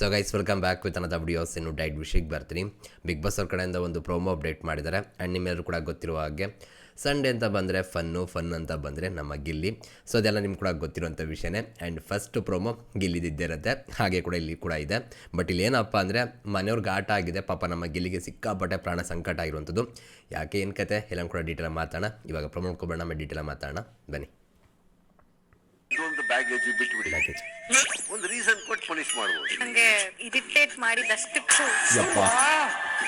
So guys welcome back with another videos. ಇನ್ನು ಡೈಟ್ ವಿಷಯಕ್ಕೆ ಬರ್ತೀನಿ. ಬಿಗ್ ಬಾಸ್ ಅವ್ರ ಕಡೆಯಿಂದ ಒಂದು ಪ್ರೋಮೋ ಅಪ್ಡೇಟ್ ಮಾಡಿದ್ದಾರೆ. ಆ್ಯಂಡ್ ನಿಮ್ಮೆಲ್ಲರೂ ಕೂಡ ಗೊತ್ತಿರುವ ಹಾಗೆ ಸಂಡೇ ಅಂತ ಬಂದರೆ ಫನ್ ಅಂತ ಬಂದರೆ ನಮ್ಮ ಗಿಲ್ಲಿ. ಸೊ ಅದೆಲ್ಲ ನಿಮ್ಗೆ ಕೂಡ ಗೊತ್ತಿರುವಂಥ ವಿಷಯನೇ. ಆ್ಯಂಡ್ ಫಸ್ಟ್ ಪ್ರೋಮೋ ಗಿಲ್ಲಿದ್ದೇ ಇರುತ್ತೆ, ಹಾಗೆ ಕೂಡ ಇಲ್ಲಿ ಕೂಡ ಇದೆ. ಬಟ್ ಇಲ್ಲಿ ಏನಪ್ಪ ಅಂದರೆ ಮನೆಯವ್ರಿಗೆ ಆಟ ಆಗಿದೆ, ಪಾಪ ನಮ್ಮ ಗಿಲ್ಲಿಗೆ ಸಿಕ್ಕಾಪಟ್ಟೆ ಪ್ರಾಣ ಸಂಕಟ ಆಗಿರುವಂಥದ್ದು. ಯಾಕೆ ಏನು ಕತೆ ಎಲ್ಲ ಕೂಡ ಡೀಟೇಲ್ ಮಾತಾಡೋಣ. ಇವಾಗ ಪ್ರೋಮೋ ನೋಡ್ಕೊಬೇಡ, ಆಮೇಲೆ ಡೀಟೇಲ್ ಮಾತಾಡೋಣ ಬನ್ನಿ. ಇದೊಂದು ಬ್ಯಾಗೇಜ್ ಬಿಟ್ಬಿಡಿ, ಪ್ಯಾಕೇಜ್ ಒಂದು ರೀಸನ್ ಕೊಟ್ಟು ಪೊಲೀಸ್ ಮಾಡ್ಬೋದು. ನಂಗೆ ಇರಿಟೇಟ್ ಮಾಡಿದಷ್ಟಕ್ಕೂ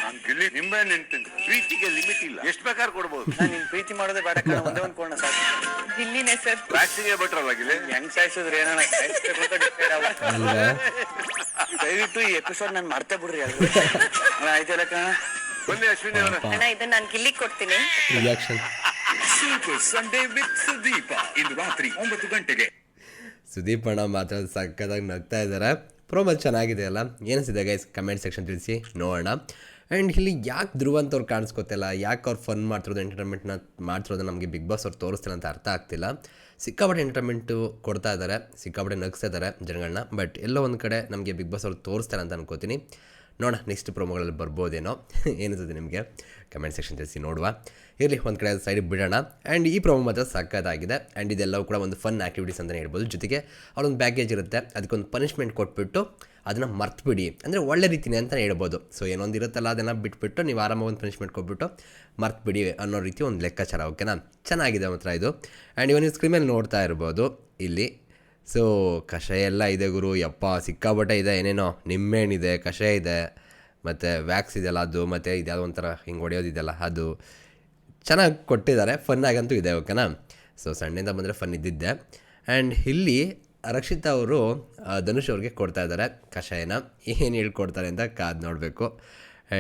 ನಾನು ಗಿಲ್ಲಿ ನಿಂಬೆ ನಿಂತೀನಿ. ಪ್ರೀತಿಗೆ ಲಿಮಿಟ್ ಇಲ್ಲ, ಎಷ್ಟು ಬೇಕಾದ್ರೂ ಕೊಡ್ಬೋದು. ನೀನ್ ಪ್ರೀತಿ ಮಾಡೋದೇ ಬೇಡ ಕಣ, ಒಂದೇ ಒಂದ್ ಕೋಣ ಸಾಕು. ಗಿಲ್ಲಿನೇ ಸರ್. ವ್ಯಾಕ್ಸಿನ್ಗೆ ಬಿಟ್ರಲ್ಲ ಗಿಲ್ಲಿ. ಹೆಂಗ್ ಸಾಯಿಸಿದ್ರೆ ಏನೋ ದಯವಿಟ್ಟು ಈ ಎಪಿಸೋಡ್ ನಾನು ಮರ್ತೇ ಬಿಡ್ರಿ. ಆಯ್ತಲ್ಲ ಕಣ, ಬನ್ನಿ ಅಶ್ವಿನಿ ಅವರ. ಅಣ್ಣ ಇದನ್ನ ನಾನು ಗಿಲ್ಲಿಗೆ ಕೊಡ್ತೀನಿ. Reaction super Sunday with Sudeep ಇಂದು ರಾತ್ರಿ 9 ಗಂಟೆಗೆ. ಸುದೀಪ್ ಅಣ್ಣ ಮಾತ್ರ ಸಕ್ಕತ್ತಾಗಿ ನಗ್ತಾ ಇದ್ದಾರೆ. ಪ್ರೋಮೋ ಚೆನ್ನಾಗಿದೆ ಅಲ್ಲ, ಏನಿಸಿದೆ ಗೈಸ್ ಕಮೆಂಟ್ ಸೆಕ್ಷನ್ ತಿಳಿಸಿ ನೋಡೋಣ. ಆ್ಯಂಡ್ ಇಲ್ಲಿ ಯಾಕೆ ಧ್ರುವ ಅಂತವ್ರು ಕಾಣಿಸ್ಕೊತಿಲ್ಲ, ಯಾಕೆ ಅವ್ರು ಫನ್ ಮಾಡ್ತಿರೋದು, ಎಂಟರ್ಟೈನ್ಮೆಂಟ್ನ ಮಾಡ್ತಿರೋದು ನಮಗೆ ಬಿಗ್ ಬಾಸ್ ಅವ್ರು ತೋರಿಸ್ತಿಲ್ಲ ಅಂತ ಅರ್ಥ ಆಗ್ತಿಲ್ಲ. ಸಿಕ್ಕಾಪಟ್ಟೆ ಎಂಟರ್ಟೈನ್ಮೆಂಟು ಕೊಡ್ತಾ ಇದ್ದಾರೆ, ಸಿಕ್ಕಾಪಟ್ಟೆ ನಗಿಸ್ತಾ ಇದ್ದಾರೆ ಜನಗಳನ್ನ. ಬಟ್ ಎಲ್ಲೋ ಒಂದು ಕಡೆ ನಮಗೆ ಬಿಗ್ ಬಾಸ್ ಅವ್ರು ತೋರಿಸ್ತಾರೆ ಅಂತ ಅನ್ಕೋತೀನಿ. ನೋಡೋಣ ನೆಕ್ಸ್ಟ್ ಪ್ರೋಮೋಗಳಲ್ಲಿ ಬರ್ಬೋದೇನೋ. ಏನಿಸ್ತದೆ ನಿಮಗೆ ಕಮೆಂಟ್ ಸೆಕ್ಷನ್ ತಿಳಿಸಿ ನೋಡುವ. ಇರಲಿ ಒಂದು ಕಡೆ ಸೈಡಿಗೆ ಬಿಡೋಣ. ಆ್ಯಂಡ್ ಈ ಪ್ರೋಮೋ ಮಾತ್ರ ಸಕ್ಕತ್ತಾಗಿದೆ. ಆ್ಯಂಡ್ ಇದೆಲ್ಲವೂ ಕೂಡ ಒಂದು ಫನ್ ಆ್ಯಕ್ಟಿವಿಟೀಸ್ ಅಂತಲೇ ಹೇಳ್ಬೋದು. ಜೊತೆಗೆ ಅವ್ರೊಂದು ಬ್ಯಾಗೇಜ್ ಇರುತ್ತೆ, ಅದಕ್ಕೊಂದು ಪನಿಷ್ಮೆಂಟ್ ಕೊಟ್ಬಿಟ್ಟು ಅದನ್ನು ಮರ್ತುಬಿಡಿ, ಅಂದರೆ ಒಳ್ಳೆ ರೀತಿನೇ ಅಂತಲೇ ಹೇಳ್ಬೋದು. ಸೊ ಏನೊಂದು ಇರುತ್ತಲ್ಲ ಅದನ್ನು ಬಿಟ್ಬಿಟ್ಟು ನೀವು ಆರಾಮಾಗಿ ಒಂದು ಪನಿಷ್ಮೆಂಟ್ ಕೊಟ್ಬಿಟ್ಟು ಮರ್ತುಬಿಡಿ ಅನ್ನೋ ರೀತಿ ಒಂದು ಲೆಕ್ಕಾಚಾರ. ಓಕೆನಾ, ಚೆನ್ನಾಗಿದೆ ಮಾತ್ರ ಇದು. ಆ್ಯಂಡ್ ಇವನು ಸ್ಕ್ರೀನ್ ಮೇಲೆ ನೋಡ್ತಾ ಇರ್ಬೋದು ಇಲ್ಲಿ. ಸೊ ಕಷಾಯ ಎಲ್ಲ ಇದೆ ಗುರು, ಯಪ್ಪ ಸಿಕ್ಕಾಬಟ್ಟೆ ಇದೆ. ಏನೇನೋ ನಿಂಬೆಹಣ್ಣಿದೆ, ಕಷಾಯ ಇದೆ, ಮತ್ತು ವ್ಯಾಕ್ಸ್ ಇದೆಯಲ್ಲ ಅದು, ಮತ್ತು ಇದ್ಯಾವುದೋ ಒಂಥರ ಹಿಂಗೆ ಹೊಡೆಯೋದಿದೆಯಲ್ಲ ಅದು. ಚೆನ್ನಾಗಿ ಕೊಟ್ಟಿದ್ದಾರೆ, ಫನ್ನಾಗಂತೂ ಇದೆ. ಓಕೆನಾ, ಸೊ ಸಂಡೆಯಿಂದ ಬಂದರೆ ಫನ್ ಇದ್ದಿದ್ದೆ. ಆ್ಯಂಡ್ ಇಲ್ಲಿ ರಕ್ಷಿತಾ ಅವರು ಧನುಷ್ ಅವ್ರಿಗೆ ಕೊಡ್ತಾ ಇದ್ದಾರೆ ಕಷಾಯನ. ಏನು ಹೇಳ್ಕೊಡ್ತಾರೆ ಅಂತ ಕಾದು ನೋಡಬೇಕು.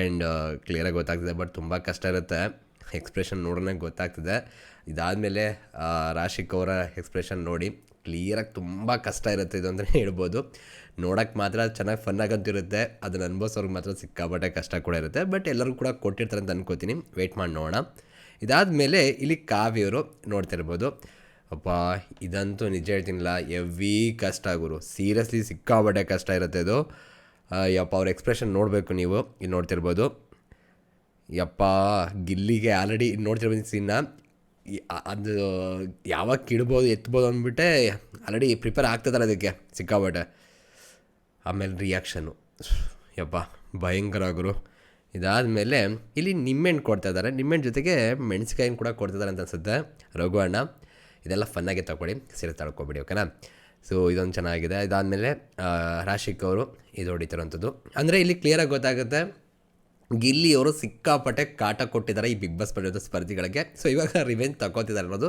ಆ್ಯಂಡ್ ಕ್ಲಿಯರಾಗಿ ಗೊತ್ತಾಗ್ತಿದೆ, ಬಟ್ ತುಂಬ ಕಷ್ಟ ಇರುತ್ತೆ. ಎಕ್ಸ್ಪ್ರೆಷನ್ ನೋಡೋಣ ಗೊತ್ತಾಗ್ತಿದೆ. ಇದಾದಮೇಲೆ ರಾಶಿಕ್ ಅವರ ಎಕ್ಸ್ಪ್ರೆಷನ್ ನೋಡಿ ಕ್ಲಿಯರಾಗಿ ತುಂಬ ಕಷ್ಟ ಇರುತ್ತೆ ಇದು ಅಂತಲೇ ಹೇಳ್ಬೋದು. ನೋಡೋಕ್ಕೆ ಮಾತ್ರ ಚೆನ್ನಾಗಿ ಫನ್ನಾಗಂತಿರುತ್ತೆ, ಅದನ್ನು ಅನುಭವಿಸೋರ್ಗೆ ಮಾತ್ರ ಸಿಕ್ಕಾಪಟ್ಟೆ ಕಷ್ಟ ಕೂಡ ಇರುತ್ತೆ. ಬಟ್ ಎಲ್ಲರೂ ಕೂಡ ಕೊಟ್ಟಿರ್ತಾರೆ ಅಂತ ಅನ್ಕೋತೀನಿ. ವೆಯ್ಟ್ ಮಾಡಿ ನೋಡೋಣ. ಇದಾದಮೇಲೆ ಇಲ್ಲಿ ಕಾವ್ಯವರು ನೋಡ್ತಿರ್ಬೋದು. ಅಪ್ಪ ಇದಂತೂ ನಿಜ ಹೇಳ್ತೀನಿಲ್ಲ, ಎವ್ವಿ ಕಷ್ಟ ಗುರು, ಸೀರಿಯಸ್ಲಿ ಸಿಕ್ಕಾಪಟ್ಟೆ ಕಷ್ಟ ಇರುತ್ತೆ ಇದು. ಯಪ್ಪ ಅವ್ರ ಎಕ್ಸ್ಪ್ರೆಷನ್ ನೋಡಬೇಕು ನೀವು, ಇಲ್ಲಿ ನೋಡ್ತಿರ್ಬೋದು. ಯಪ್ಪ ಗಿಲ್ಲಿಗೆ ಆಲ್ರೆಡಿ ನೋಡ್ತಿರ್ಬೋದು ಸೀನ್ನ, ಅದು ಯಾವಾಗ ಕಿಡ್ಬೋದು ಎತ್ಬೋದು ಅಂದ್ಬಿಟ್ಟೆ ಆಲ್ರೆಡಿ ಪ್ರಿಪೇರ್ ಆಗ್ತದಲ್ಲ ಅದಕ್ಕೆ ಸಿಕ್ಕಾಪಟ್ಟೆ. ಆಮೇಲೆ ರಿಯಾಕ್ಷನ್ನು ಯಪ್ಪ ಭಯಂಕರ ಗುರು. ಇದಾದಮೇಲೆ ಇಲ್ಲಿ ನಿಂಬೆಹಣ್ಣು ಕೊಡ್ತಾಯಿದ್ದಾರೆ, ನಿಂಬೆಹಣ್ಣು ಜೊತೆಗೆ ಮೆಣಸಿಕಾಯಿನ ಕೂಡ ಕೊಡ್ತಿದ್ದಾರೆ ಅಂತ ಅನಿಸುತ್ತೆ ರಘು ಅಣ್ಣ. ಇದೆಲ್ಲ ಫನ್ನಾಗೆ ತಗೊಳ್ಳಿ, ಸೀರೆ ತಳ್ಕೊಬೇಡಿ. ಓಕೆನಾ, ಸೊ ಇದೊಂದು ಚೆನ್ನಾಗಿದೆ. ಇದಾದಮೇಲೆ ರಾಶಿಕ್ ಅವರು ಇದು ಹೊಡಿತಿರೋಂಥದ್ದು. ಅಂದರೆ ಇಲ್ಲಿ ಕ್ಲಿಯರಾಗಿ ಗೊತ್ತಾಗುತ್ತೆ ಗಿಲ್ಲಿಯವರು ಸಿಕ್ಕಾಪಟ್ಟೆ ಕಾಟ ಕೊಟ್ಟಿದ್ದಾರೆ ಈ ಬಿಗ್ ಬಾಸ್ ಬರೆಯೋದು ಸ್ಪರ್ಧಿಗಳಿಗೆ. ಸೊ ಇವಾಗ ರಿವೆಂಜ್ ತಗೋತಿದ್ದಾರೆ ಅನ್ನೋದು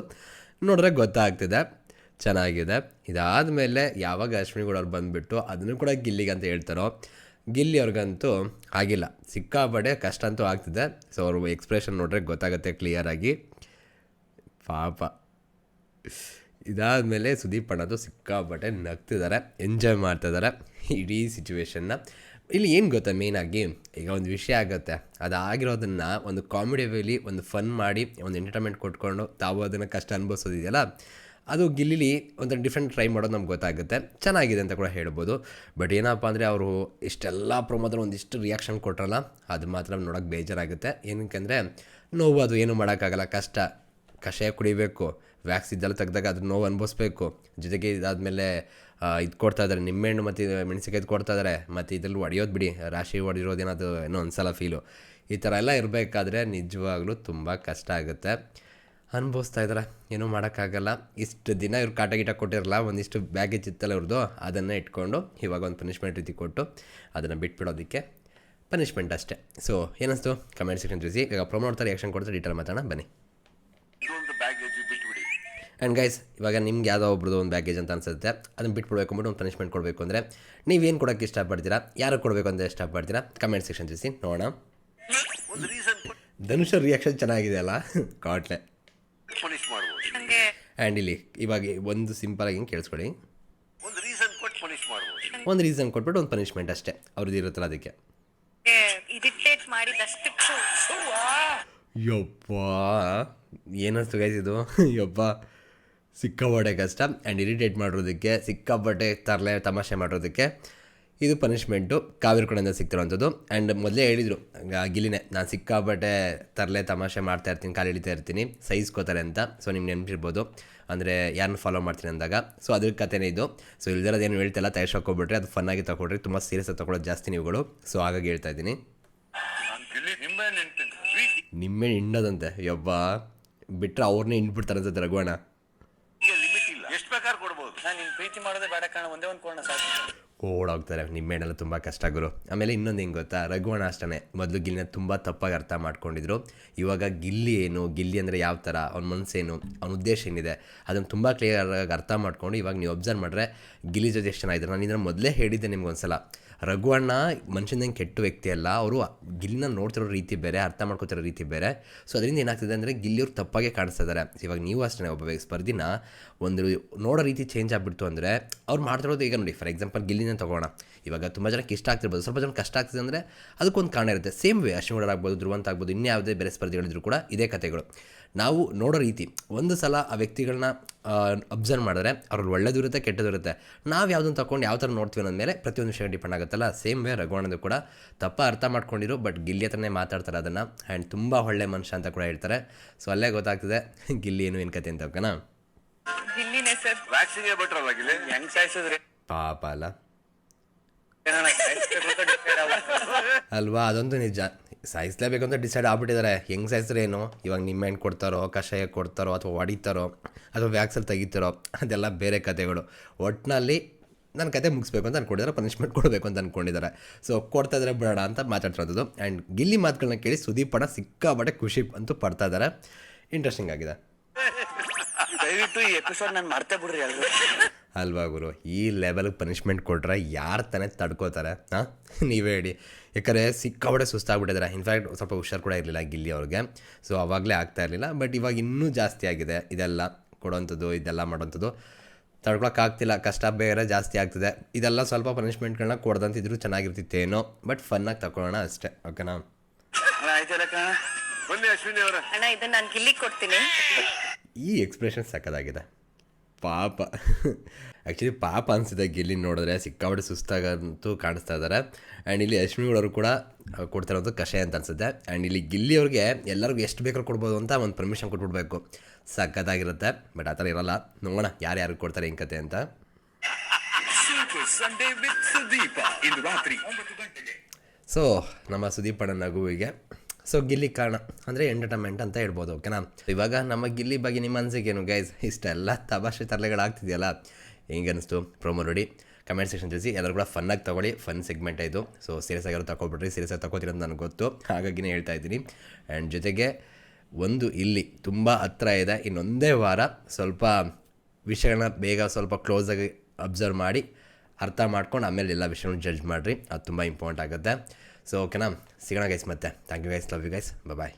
ನೋಡಿದ್ರೆ ಗೊತ್ತಾಗ್ತಿದೆ, ಚೆನ್ನಾಗಿದೆ. ಇದಾದಮೇಲೆ ಯಾವಾಗ ಅಶ್ವಿನಿ ಗೌಡ ಅವ್ರು ಬಂದುಬಿಟ್ಟು ಅದನ್ನು ಕೂಡ ಗಿಲ್ಲಿಗೆ ಅಂತ ಹೇಳ್ತಾರೋ, ಗಿಲ್ಲಿ ಅವ್ರಿಗಂತೂ ಆಗಿಲ್ಲ, ಸಿಕ್ಕಾಪಟ್ಟೆ ಕಷ್ಟ ಅಂತೂ ಆಗ್ತಿದೆ. ಸೊ ಅವ್ರ ಎಕ್ಸ್ಪ್ರೆಷನ್ ನೋಡ್ರೆ ಗೊತ್ತಾಗುತ್ತೆ ಕ್ಲಿಯರಾಗಿ, ಪಾಪ. ಇದಾದಮೇಲೆ ಸುದೀಪ್ ಅಣ್ಣದು ಸಿಕ್ಕಾಪಟ್ಟೆ ನಗ್ತಿದ್ದಾರೆ, ಎಂಜಾಯ್ ಮಾಡ್ತಿದ್ದಾರೆ ಇಡೀ ಸಿಚುವೇಶನ್ನ. ಇಲ್ಲಿ ಏನು ಗೊತ್ತಾ ಮೇಯ್ನಾಗಿ, ಈಗ ಒಂದು ವಿಷಯ ಆಗುತ್ತೆ, ಅದಾಗಿರೋದನ್ನು ಒಂದು ಕಾಮಿಡಿ ವೇಲಿ ಒಂದು ಫನ್ ಮಾಡಿ ಒಂದು ಎಂಟರ್ಟೈನ್ಮೆಂಟ್ ಕೊಟ್ಕೊಂಡು ತಾವು ಅದನ್ನು ಕಷ್ಟ ಅನುಭವಿಸೋದಿದೆಯಲ್ಲ, ಅದು ಗಿಲ್ಲಿಲಿ ಒಂದು ಡಿಫ್ರೆಂಟ್ ಟ್ರೈ ಮಾಡೋದು ನಮ್ಗೆ ಗೊತ್ತಾಗುತ್ತೆ, ಚೆನ್ನಾಗಿದೆ ಅಂತ ಕೂಡ ಹೇಳ್ಬೋದು. ಬಟ್ ಏನಪ್ಪ ಅಂದರೆ ಅವರು ಇಷ್ಟೆಲ್ಲ ಪ್ರಮೋದಲ್ಲಿ ಒಂದಿಷ್ಟು ರಿಯಾಕ್ಷನ್ ಕೊಟ್ರಲ್ಲ, ಅದು ಮಾತ್ರ ನೋಡೋಕೆ ಬೇಜಾರಾಗುತ್ತೆ. ಏನಕ್ಕೆ ನೋವು, ಅದು ಏನೂ ಮಾಡೋಕ್ಕಾಗಲ್ಲ, ಕಷ್ಟ. ಕಷಾಯ ಕುಡಿಬೇಕು, ವ್ಯಾಕ್ಸ್ ಇದೆಲ್ಲ ತೆಗೆದಾಗ ಅದು ನೋವು ಅನುಭವಿಸ್ಬೇಕು. ಜೊತೆಗೆ ಇದಾದಮೇಲೆ ಇದು ಕೊಡ್ತಾ ಇದ್ದಾರೆ, ನಿಂಬೆಹಣ್ಣು ಮತ್ತು ಮೆಣಸಿಕಾಯ್ದು ಕೊಡ್ತಾ ಇದ್ದಾರೆ, ಮತ್ತು ಇದರಲ್ಲಿ ಹೊಡೆಯೋದು ಬಿಡಿ, ರಾಶಿ ಹೊಡಿರೋದೇನದು ಏನೋ ಒಂದು ಸಲ ಫೀಲು. ಈ ಥರ ಎಲ್ಲ ಇರಬೇಕಾದ್ರೆ ನಿಜವಾಗ್ಲೂ ತುಂಬ ಕಷ್ಟ ಆಗುತ್ತೆ. ಅನುಭವಿಸ್ತಾ ಇದ್ದಾರೆ, ಏನೂ ಮಾಡೋಕ್ಕಾಗಲ್ಲ. ಇಷ್ಟು ದಿನ ಇವ್ರು ಕಾಟ ಗೀಟ ಕೊಟ್ಟಿರಲ್ಲ, ಒಂದಿಷ್ಟು ಬ್ಯಾಗೇಜ್ ಇತ್ತಲ್ಲ ಇವ್ರದ್ದು, ಅದನ್ನು ಇಟ್ಕೊಂಡು ಇವಾಗ ಒಂದು ಪನಿಷ್ಮೆಂಟ್ ರೀತಿ ಕೊಟ್ಟು ಅದನ್ನು ಬಿಟ್ಬಿಡೋದಕ್ಕೆ ಪನಿಷ್ಮೆಂಟ್ ಅಷ್ಟೇ. ಸೊ ಏನಿಸ್ತು ಕಮೆಂಟ್ ಸೆಕ್ಷನ್ ತಿಳಿಸಿ. ಈಗ ಪ್ರೊಮೋ ನೋಡ್ತಾರೆ, ರಿಯಾಕ್ಷನ್ ಕೊಡ್ತಾರೆ, ಡೀಟೇಲ್ ಮಾತಾಡೋಣ ಬನ್ನಿ. ಇದೊಂದು ಬ್ಯಾಗೇಜ್ ಬಿಟ್ಬಿಡಿ. ಆ್ಯಂಡ್ ಗೈಸ್ ಇವಾಗ ನಿಮ್ಗೆ ಯಾವುದೋ ಒಬ್ರದ್ದು ಒಂದು ಬ್ಯಾಗೇಜ್ ಅಂತ ಅನಿಸುತ್ತೆ, ಅದನ್ನು ಬಿಟ್ಬಿಡ್ಬೇಕು ಅಂದ್ಬಿಟ್ಟು ಒಂದು ಪನಿಷ್ಮೆಂಟ್ ಕೊಡಬೇಕು ಅಂದರೆ ನೀವೇನು ಕೊಡೋಕ್ಕೆ ಇಷ್ಟಪಡ್ತೀರಾ, ಯಾರು ಕೊಡಬೇಕು ಅಂತ ಇಷ್ಟಪಡ್ತೀರಾ ಕಮೆಂಟ್ ಸೆಕ್ಷನ್ ತಿಳಿಸಿ ನೋಡೋಣ. ಒಂದು ರೀಸನ್ ಕೊಟ್ಟು ಧನುಷ್ ರಿಯಾಕ್ಷನ್ ಚೆನ್ನಾಗಿದೆ ಅಲ್ಲ, ಕಾಟ್ಲೆ. ಪೊಲೀಸ್ ಮಾಡ್ಬೋದು. ನಂಗೆ ಆ್ಯಂಡ್ ಇಲ್ಲಿ ಇವಾಗ ಒಂದು ಸಿಂಪಲಾಗಿ ಹಿಂಗೆ ಕೇಳಿಸ್ಕೊಳ್ಳಿ, ಒಂದು ರೀಸನ್ ಕೊಟ್ಟು ಪೊಲೀಸ್ ಮಾಡ್ಬೋದು. ಒಂದು ರೀಸನ್ ಕೊಟ್ಬಿಟ್ಟು ಒಂದು ಪನಿಷ್ಮೆಂಟ್ ಅಷ್ಟೇ ಅವ್ರದ್ದು ಇರುತ್ತಲ್ಲ ಅದಕ್ಕೆ. ಇರಿಟೇಟ್ ಮಾಡಿದಷ್ಟಕ್ಕೂ ಯಪ್ಪ ಏನಿಸ್ತು ಗೈಸ್ ಇದು, ಯಪ್ಪ ಸಿಕ್ಕಾಪಟ್ಟೆ ಕಷ್ಟ. ಆ್ಯಂಡ್ ಇರಿಟೇಟ್ ಮಾಡೋದಕ್ಕೆ, ಸಿಕ್ಕಾಪಟ್ಟೆ ತರಲೆ ತಮಾಷೆ ಮಾಡೋದಕ್ಕೆ ಇದು ಪನಿಷ್ಮೆಂಟು ಕಾವೇರಿ ಕಡೆಯಿಂದ ಸಿಗ್ತಿರೋವಂಥದ್ದು. ಆ್ಯಂಡ್ ಮೊದಲೇ ಹೇಳಿದರು ಗಿಲ್ಲಿನೇ, ನಾನು ಸಿಕ್ಕಾಪಟ್ಟೆ ತರಲೆ ತಮಾಷೆ ಮಾಡ್ತಾ ಇರ್ತೀನಿ, ಕಾಲು ಹಿಡಿತಾ ಇರ್ತೀನಿ, ಸಹಿಸ್ಕೋತಾರೆ ಅಂತ. ಸೊ ನಿಮ್ಗೆ ನೆನಪಿರ್ಬೋದು, ಅಂದರೆ ಯಾರನ್ನ ಫಾಲೋ ಮಾಡ್ತೀನಿ ಅಂದಾಗ. ಸೊ ಅದ್ರ ಕಥೆನೇ ಇದು. ಸೊ ಇಲ್ದಿರೋದೇನು ಹೇಳ್ತಿಲ್ಲ, ತಯಾರಿಸ್ಕೊಬಿಟ್ರೆ ಅದು ಫನ್ನಾಗಿ ತೊಗೊಳ್ರಿ, ತುಂಬ ಸೀರಿಯಸ್ ತೊಗೊಳೋದು ಜಾಸ್ತಿ ನೀವುಗಳು. ಸೊ ಹಾಗಾಗಿ ಹೇಳ್ತಾ ಇದ್ದೀನಿ. ನಾನು ಗಿಲ್ಲಿ ನಿಂಬೆಹಣ್ಣು ಹಿಂಡ್ತೀನಿ ಪ್ರೀತಿ ನಿಮ್ಮೆ ಹಿಂಡೋದಂತೆ ಯಬ್ಬ ಬಿಟ್ಟರೆ ಅವ್ರನ್ನೇ ಹಿಂಡ್ಬಿಡ್ತಾರೆ ಅನ್ಸುತ್ತೆ ರಘುವಣ್ಣ. ಲಿಮಿಟ್ ಇಲ್ಲ, ಎಷ್ಟು ಬೇಕಾದ್ರೂ ಕೊಡ್ಬೋದು. ನಾನು ನಿನ್ ಪ್ರೀತಿ ಮಾಡೋದೇ ಬೇಡ ಕಾರಣ ಒಂದೇ ಒಂದು ಕೋಣ ಸಾಕು. ಓಡೋಗ್ತಾರೆ ನಿಮ್ಮೆಣ್ಣೆಲ್ಲ ತುಂಬ ಕಷ್ಟ ಗುರು. ಆಮೇಲೆ ಇನ್ನೊಂದು ಹೆಂಗೆ ಗೊತ್ತಾ, ರಘುವಣ್ಣ ಅಷ್ಟೇ ಮೊದಲು ಗಿಲ್ಲಿನ ತುಂಬ ತಪ್ಪಾಗಿ ಅರ್ಥ ಮಾಡ್ಕೊಂಡಿದ್ರು. ಇವಾಗ ಗಿಲ್ಲಿ ಏನು, ಗಿಲ್ಲಿ ಅಂದರೆ ಯಾವ ಥರ, ಅವ್ನ ಮನಸ್ಸೇನು, ಅವ್ನ ಉದ್ದೇಶ ಏನಿದೆ ಅದನ್ನು ತುಂಬ ಕ್ಲಿಯರಾಗಿ ಅರ್ಥ ಮಾಡ್ಕೊಂಡು ಇವಾಗ ನೀವು ಅಬ್ಸರ್ವ್ ಮಾಡಿದ್ರೆ ಗಿಲ್ಲಿ ಜೊತೆ ಎಷ್ಟು ಚೆನ್ನಾಗಿದ್ದಾರೆ. ನಾನು ಇದನ್ನು ಮೊದಲೇ ಹೇಳಿದ್ದೆ ನಿಮ್ಗೆ ಒಂದ್ಸಲ, ರಘುವಣ್ಣ ಮನುಷ್ಯನಿಂದ ಕೆಟ್ಟ ವ್ಯಕ್ತಿ ಅಲ್ಲ, ಅವರು ಗಿಲ್ಲಿನ ನೋಡ್ತಿರೋ ರೀತಿ ಬೇರೆ, ಅರ್ಥ ಮಾಡ್ಕೊತಿರೋ ರೀತಿ ಬೇರೆ. ಸೊ ಅದರಿಂದ ಏನಾಗ್ತಿದೆ ಅಂದರೆ ಗಿಲ್ಲಿಯವ್ರು ತಪ್ಪಾಗೆ ಕಾಣಿಸ್ತಾ ಇದ್ದಾರೆ. ಇವಾಗ ನೀವು ಅಷ್ಟೇ ಒಬ್ಬ ಸ್ಪರ್ಧಿನ ಒಂದು ನೋಡೋ ರೀತಿ ಚೇಂಜ್ ಆಗಿಬಿಡ್ತು ಅಂದರೆ ಅವ್ರು ಮಾಡ್ತಿರೋದು, ಈಗ ನೋಡಿ ಫಾರ್ ಎಕ್ಸಾಂಪಲ್ ಗಿಲ್ಲಿನ ತೊಗೋಣ, ಇವಾಗ ತುಂಬ ಜನಕ್ಕೆ ಇಷ್ಟ ಆಗ್ತಿರ್ಬೋದು, ಸ್ವಲ್ಪ ಜನ ಕಷ್ಟ ಆಗ್ತಿದೆ ಅಂದರೆ ಅದಕ್ಕೊಂದು ಕಾರಣ ಇರುತ್ತೆ. ಸೇಮ್ ವೇ ಅಶ್ವಿನ್ ಆಗ್ಬೋದು, ಧ್ರುವಂತ ಆಗ್ಬೋದು, ಇನ್ಯಾವುದೇ ಬೇರೆ ಸ್ಪರ್ಧಿಗಳಿದ್ರು ಕೂಡ ಇದೇ ಕಥೆಗಳು. ನಾವು ನೋಡೋ ರೀತಿ ಒಂದು ಸಲ ಆ ವ್ಯಕ್ತಿಗಳನ್ನ ಅಬ್ಸರ್ವ್ ಮಾಡಿದ್ರೆ ಅವ್ರಲ್ಲಿ ಒಳ್ಳೇದು ಇರುತ್ತೆ, ಕೆಟ್ಟದ್ದು ಇರುತ್ತೆ. ನಾವು ಯಾವುದನ್ನು ತೊಗೊಂಡು ಯಾವ ಥರ ನೋಡ್ತೀವಿ ಅನ್ನೋದ್ಮೇಲೆ ಪ್ರತಿಯೊಂದು ವಿಷಯ ಡಿಪೆಂಡ್ ಆಗುತ್ತಲ್ಲ. ಸೇಮ್ ವೇ ರಘುವಣ್ಣದು ಕೂಡ ತಪ್ಪ ಅರ್ಥ ಮಾಡ್ಕೊಂಡಿರು, ಬಟ್ ಗಿಲ್ಲಿ ಹತ್ರನೇ ಮಾತಾಡ್ತಾರೆ ಅದನ್ನು. ಆ್ಯಂಡ್ ತುಂಬ ಒಳ್ಳೆ ಮನುಷ್ಯ ಅಂತ ಕೂಡ ಹೇಳ್ತಾರೆ. ಸೊ ಅಲ್ಲೇ ಗೊತ್ತಾಗ್ತದೆ ಗಿಲ್ಲಿ ಏನು ಕತೆ ಅಂತ. ಓಕೆನಾ, ಗಿಲ್ಲಿನೇ ಸರ್. ವ್ಯಾಕ್ಸಿನ್ಗೆ ಬಿಟ್ರಲ್ಲ ಗಿಲ್ಲಿ. ಹೆಂಗ್ ಸಾಯಿಸಿದ್ರಿ ಪಾಪ ಅಲ್ಲ ಏನಾನ ಸಾಯಿಸ್ಬೇಕು ಅಂತ decide ಆಗ್ಬಿಟ್ರು. ಅಲ್ವಾ, ಅದಂತೂ ನಿಜ. ಸಾಯಿಸ್ಲೇಬೇಕು ಅಂತ ಡಿಸೈಡ್ ಆಗ್ಬಿಟ್ಟಿದ್ದಾರೆ. ಹೆಂಗೆ ಸಾಯಿಸ್ರೆ ಏನು, ಇವಾಗ ನಿಮ್ಮ ಹೆಣ್ಣು ಕೊಡ್ತಾರೋ, ಕಷಾಯ ಕೊಡ್ತಾರೋ, ಅಥವಾ ಹೊಡಿತಾರೋ, ಅಥವಾ ವ್ಯಾಕ್ಸಲ್ಲಿ ತೆಗಿತಾರೋ, ಅದೆಲ್ಲ ಬೇರೆ ಕತೆಗಳು. ಒಟ್ಟಿನಲ್ಲಿ ನನ್ನ ಕತೆ ಮುಗಿಸ್ಬೇಕು ಅಂತ ಅಂದ್ಕೊಂಡಿದ್ದಾರೆ, ಪನಿಷ್ಮೆಂಟ್ ಕೊಡಬೇಕು ಅಂತ ಅಂದ್ಕೊಂಡಿದ್ದಾರೆ. ಸೊ ಕೊಡ್ತಾ ಇದ್ದಾರೆ ಬಿಡೋಣ ಅಂತ ಮಾತಾಡ್ತಿರೋದು. ಆ್ಯಂಡ್ ಗಿಲ್ಲಿ ಮಾತುಗಳನ್ನ ಕೇಳಿ ಸುದೀಪ್ ಅಣ್ಣ ಸಿಕ್ಕಾಪಟ್ಟೆ ಖುಷಿ ಅಂತೂ ಪಡ್ತಾ ಇದ್ದಾರೆ. ಇಂಟ್ರೆಸ್ಟಿಂಗ್ ಆಗಿದೆ ದಯವಿಟ್ಟು ಈ ಎಪಿಸೋಡ್ ನಾನು ಮರ್ತೇ ಬಿಡ್ರಿ ಎಲ್ಲರೂ. ಅಲ್ವಾ ಗುರು, ಈ ಲೆವೆಲ್ಗೆ ಪನಿಷ್ಮೆಂಟ್ ಕೊಟ್ಟರೆ ಯಾರು ತಾನೇ ತಡ್ಕೋತಾರೆ? ಹಾಂ, ನೀವೇ ಹೇಳಿ. ಯಾಕಂದರೆ ಸಿಕ್ಕಾಪಟ್ಟೆ ಸುಸ್ತಾಗ್ಬಿಟ್ಟಿದ್ದಾರೆ. ಇನ್ಫ್ಯಾಕ್ಟ್ ಸ್ವಲ್ಪ ಹುಷಾರು ಕೂಡ ಇರಲಿಲ್ಲ ಗಿಲ್ಲಿ ಅವ್ರಿಗೆ. ಸೊ ಆವಾಗಲೇ ಆಗ್ತಾ ಇರಲಿಲ್ಲ, ಬಟ್ ಇವಾಗ ಇನ್ನೂ ಜಾಸ್ತಿ ಆಗಿದೆ. ಇದೆಲ್ಲ ಕೊಡೋವಂಥದ್ದು, ಇದೆಲ್ಲ ಮಾಡೋವಂಥದ್ದು ತಡ್ಕೊಳಕ್ಕಾಗ್ತಿಲ್ಲ, ಕಷ್ಟ ಬೇರೆ ಜಾಸ್ತಿ ಆಗ್ತಿದೆ. ಇದೆಲ್ಲ ಸ್ವಲ್ಪ ಪನಿಷ್ಮೆಂಟ್ಗಳನ್ನ ಕೊಡ್ದಂತಿದ್ರು ಚೆನ್ನಾಗಿರ್ತಿತ್ತೇನೋ, ಬಟ್ ಫನ್ನಾಗಿ ತಗೊಳ್ಳೋಣ ಅಷ್ಟೇ. ಓಕೆನಾ, ಆಯ್ತಲ್ಲ ಕಣ. ಬನ್ನಿ ಅಶ್ವಿನಿ ಅವರ. ಅಣ್ಣ ಇದನ್ನ ನಾನು ಗಿಲ್ಲಿಗೆ ಕೊಡ್ತೀನಿ. ಈ ಎಕ್ಸ್ಪ್ರೆಷನ್ ಸಕ್ಕತ್ತಾಗಿದೆ. ಪಾಪ ಆ್ಯಕ್ಚುಲಿ ಪಾಪ ಅನಿಸಿದೆ ಗಿಲ್ಲಿ ನೋಡಿದ್ರೆ, ಸಿಕ್ಕಾಪಟ್ಟೆ ಸುಸ್ತಾಗಂತೂ ಕಾಣಿಸ್ತಾ ಇದ್ದಾರೆ. ಆ್ಯಂಡ್ ಇಲ್ಲಿ ಅಶ್ವಿನಿಗಳವರು ಕೂಡ ಕೊಡ್ತಿರೋದು ಕಷಾಯ ಅಂತ ಅನಿಸುತ್ತೆ. ಆ್ಯಂಡ್ ಇಲ್ಲಿ ಗಿಲ್ಲಿ ಅವ್ರಿಗೆ ಎಲ್ಲರಿಗೂ ಎಷ್ಟು ಬೇಕಾದ್ರೂ ಕೊಡ್ಬೋದು ಅಂತ ಒಂದು ಪರ್ಮಿಷನ್ ಕೊಟ್ಬಿಡ್ಬೇಕು. ಸಕ್ಕತ್ತಾಗಿರುತ್ತೆ, ಬಟ್ ಆ ಥರ ಇರೋಲ್ಲ. ನೋಡೋಣ ಯಾರ್ಯಾರು ಕೊಡ್ತಾರೆ ಹೆಂಗೆ ಕತೆ ಅಂತ. ಸೂಪರ್ ಸಂಡೇ ವಿತ್ ಸುದೀಪ ಇಂದು ರಾತ್ರಿ 9 ಗಂಟೆಗೆ. ಸೊ ನಮ್ಮ ಸುದೀಪ್ ಅಣ್ಣ ನಗುವಿಗೆ ಸೊ ಗಿಲ್ಲಿ ಕಾರಣ ಅಂದರೆ ಎಂಟರ್ಟೈನ್ಮೆಂಟ್ ಅಂತ ಹೇಳ್ಬೋದು. ಓಕೆನಾ, ಇವಾಗ ನಮ್ಮ ಗಿಲ್ಲಿ ಬಗ್ಗೆ ನಿಮ್ಮ ಅನಿಸಿಕೆನು ಗೈಸ್? ಇಷ್ಟೆಲ್ಲ ತಮಾಷೆ ತರಲೆಗಳಾಗ್ತಿದೆಯಲ್ಲ, ಹೆಂಗೆ ಅನ್ನಿಸ್ತು ಪ್ರೊಮೋ ನೋಡಿ ಕಮೆಂಟ್ ಸೆಕ್ಷನ್ ತಿಳಿಸಿ. ಎಲ್ಲರೂ ಕೂಡ ಫನ್ನಾಗಿ ತೊಗೊಳ್ಳಿ, ಫನ್ ಸೆಗ್ಮೆಂಟ್ ಇದು. ಸೊ ಸೀರಿಯಸ್ ಆಗಿರೋ ತಗೊಬಿಟ್ರಿ, ಸೀರಿಯಸ್ ಆಗಿ ತಗೋತೀರ ಅಂತ ನನಗೆ ಗೊತ್ತು, ಹಾಗಾಗಿನೇ ಹೇಳ್ತಾ ಇದ್ದೀನಿ. ಆ್ಯಂಡ್ ಜೊತೆಗೆ ಒಂದು ಇಲ್ಲಿ ತುಂಬ ಹತ್ರ ಇದೆ, ಇನ್ನೊಂದೇ ವಾರ ಸ್ವಲ್ಪ ವಿಷಯಗಳನ್ನ ಬೇಗ ಸ್ವಲ್ಪ ಕ್ಲೋಸಾಗಿ ಅಬ್ಸರ್ವ್ ಮಾಡಿ ಅರ್ಥ ಮಾಡ್ಕೊಂಡು ಆಮೇಲೆ ಎಲ್ಲ ವಿಷಯನ ಜಡ್ಜ್ ಮಾಡಿರಿ. ಅದು ತುಂಬ ಇಂಪಾರ್ಟೆಂಟ್ ಆಗುತ್ತೆ. ಸೊ ಓಕೆನಾ, ಸಿಗೋಣ ಗೈಸ್ ಮತ್ತೆ. Thank you guys, love you guys, bye.